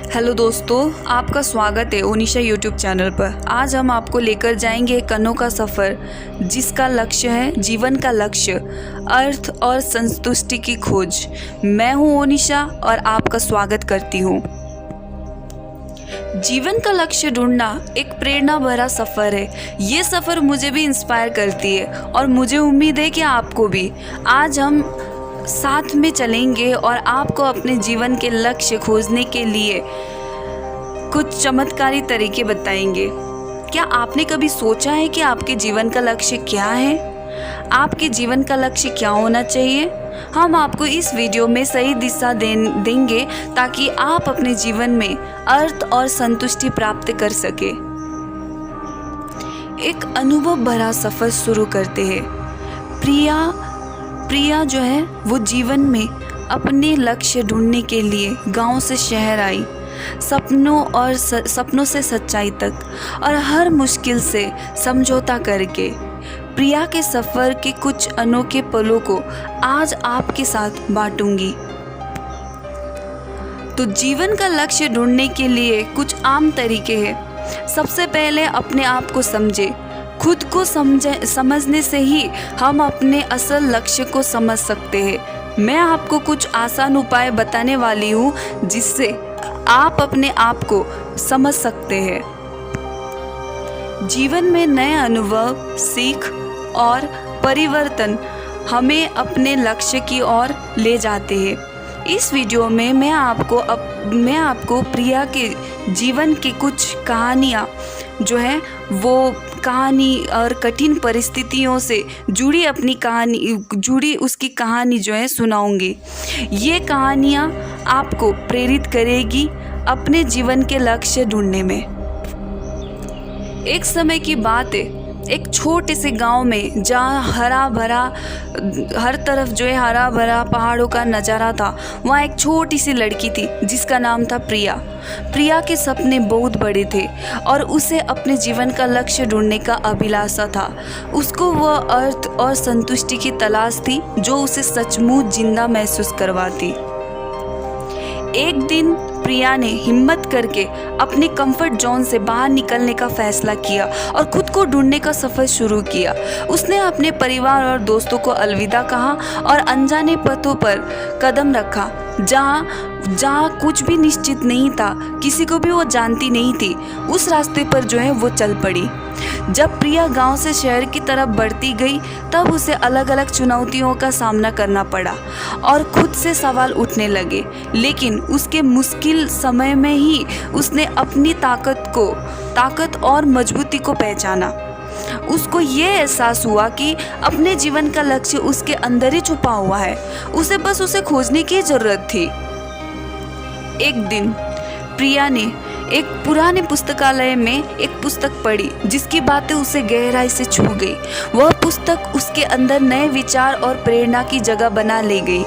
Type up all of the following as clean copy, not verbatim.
Hello दोस्तों, आपका स्वागत है ओनिशा यूट्यूब चैनल पर। आज हम आपको लेकर जाएंगे एक अनोखा सफ़र जिसका लक्ष्य है जीवन का लक्ष्य, अर्थ और संतुष्टि की खोज। मैं हूं ओनिशा और आपका स्वागत करती हूं। जीवन का लक्ष्य ढूंढना एक प्रेरणा भरा सफ़र है। ये सफ़र मुझे भी इंस्पायर करती है और मुझे उम्मीद है कि आपको भी। आज हम साथ में चलेंगे और आपको अपने जीवन के लक्ष्य खोजने के लिए कुछ चमत्कारी तरीके बताएंगे। क्या आपने कभी सोचा है कि आपके जीवन का लक्ष्य क्या है? आपके जीवन का लक्ष्य क्या होना चाहिए? हम आपको इस वीडियो में सही दिशा देंगे ताकि आप अपने जीवन में अर्थ और संतुष्टि प्राप्त कर सके। एक अनुभव भरा सफ़र शुरू करते हैं। प्रिया जो है वो जीवन में अपने लक्ष्य ढूंढने के लिए गांव से शहर आई, सपनों से सच्चाई तक और हर मुश्किल से समझौता करके। प्रिया के सफ़र के कुछ अनोखे पलों को आज आपके साथ बांटूंगी। तो जीवन का लक्ष्य ढूंढने के लिए कुछ आम तरीके हैं। सबसे पहले अपने आप को समझे। खुद को समझने से ही हम अपने असल लक्ष्य को समझ सकते हैं। मैं आपको कुछ आसान उपाय बताने वाली हूँ जिससे आप अपने आप को समझ सकते हैं। जीवन में नए अनुभव, सीख और परिवर्तन हमें अपने लक्ष्य की ओर ले जाते हैं। इस वीडियो में मैं आपको प्रिया के जीवन की कुछ कहानियाँ जो है वो कहानी और कठिन परिस्थितियों से जुड़ी उसकी कहानी जो है सुनाऊंगी। ये कहानियाँ आपको प्रेरित करेगी अपने जीवन के लक्ष्य ढूंढने में। एक समय की बात है, एक छोटे से गांव में जहाँ हर तरफ जो है हरा भरा पहाड़ों का नज़ारा था, वहाँ एक छोटी सी लड़की थी जिसका नाम था प्रिया। प्रिया के सपने बहुत बड़े थे और उसे अपने जीवन का लक्ष्य ढूंढने का अभिलाषा था। उसको वह अर्थ और संतुष्टि की तलाश थी जो उसे सचमुच जिंदा महसूस करवाती। एक दिन प्रिया ने हिम्मत करके अपने कंफर्ट जोन से बाहर निकलने का फैसला किया और खुद को ढूंढने का सफ़र शुरू किया। उसने अपने परिवार और दोस्तों को अलविदा कहा और अनजाने पथों पर कदम रखा जहाँ कुछ भी निश्चित नहीं था, किसी को भी वो जानती नहीं थी। उस रास्ते पर जो है वो चल पड़ी। जब प्रिया गांव से शहर की तरफ बढ़ती गई तब उसे अलग अलग चुनौतियों का सामना करना पड़ा और खुद से सवाल उठने लगे। लेकिन उसके मुश्किल समय में ही उसने अपनी ताकत और मजबूती को पहचाना। उसको ये एहसास हुआ कि अपने जीवन का लक्ष्य उसके अंदर ही छुपा हुआ है, उसे खोजने की जरूरत थी। एक दिन प्रिया ने एक पुराने पुस्तकालय में एक पुस्तक पढ़ी जिसकी बातें उसे गहराई से छू गई। वह पुस्तक उसके अंदर नए विचार और प्रेरणा की जगह बना ले गई।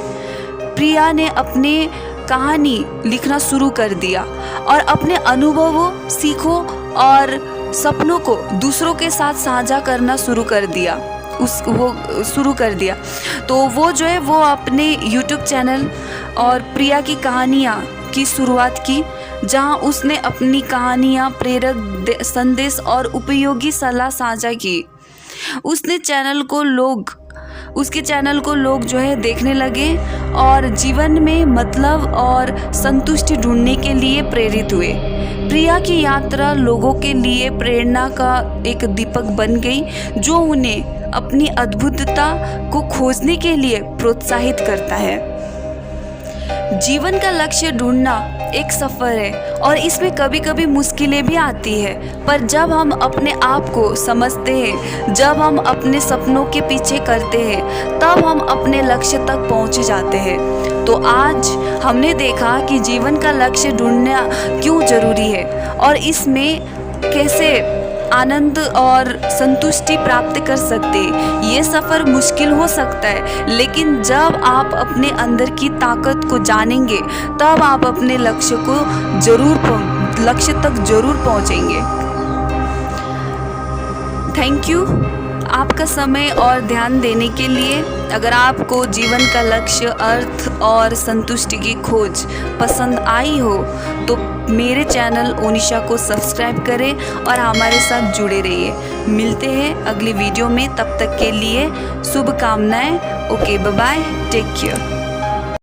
प्रिया ने अपने कहानी लिखना शुरू कर दिया और अपने अनुभवों, सीखों और सपनों को दूसरों के साथ साझा करना शुरू कर दिया। तो वो जो है वो अपने यूट्यूब चैनल और प्रिया की कहानियाँ की शुरुआत की, जहाँ उसने अपनी कहानियाँ, प्रेरक संदेश और उपयोगी सलाह साझा की। उसके चैनल को लोग जो है देखने लगे और जीवन में मतलब और संतुष्टि ढूंढने के लिए प्रेरित हुए। प्रिया की यात्रा लोगों के लिए प्रेरणा का एक दीपक बन गई जो उन्हें अपनी अद्भुतता को खोजने के लिए प्रोत्साहित करता है। जीवन का लक्ष्य ढूंढना एक सफ़र है और इसमें कभी कभी मुश्किलें भी आती है, पर जब हम अपने आप को समझते हैं, जब हम अपने सपनों के पीछे करते हैं, तब हम अपने लक्ष्य तक पहुंच जाते हैं। तो आज हमने देखा कि जीवन का लक्ष्य ढूंढना क्यों ज़रूरी है और इसमें कैसे आनंद और संतुष्टि प्राप्त कर सकते। ये सफ़र मुश्किल हो सकता है, लेकिन जब आप अपने अंदर की ताकत को जानेंगे तब आप अपने लक्ष्य तक जरूर पहुंचेंगे। Thank you. आपका समय और ध्यान देने के लिए। अगर आपको जीवन का लक्ष्य, अर्थ और संतुष्टि की खोज पसंद आई हो तो मेरे चैनल ओनिशा को सब्सक्राइब करें और हमारे साथ जुड़े रहिए। मिलते हैं अगली वीडियो में, तब तक के लिए शुभकामनाएं। Okay, bye bye, take care.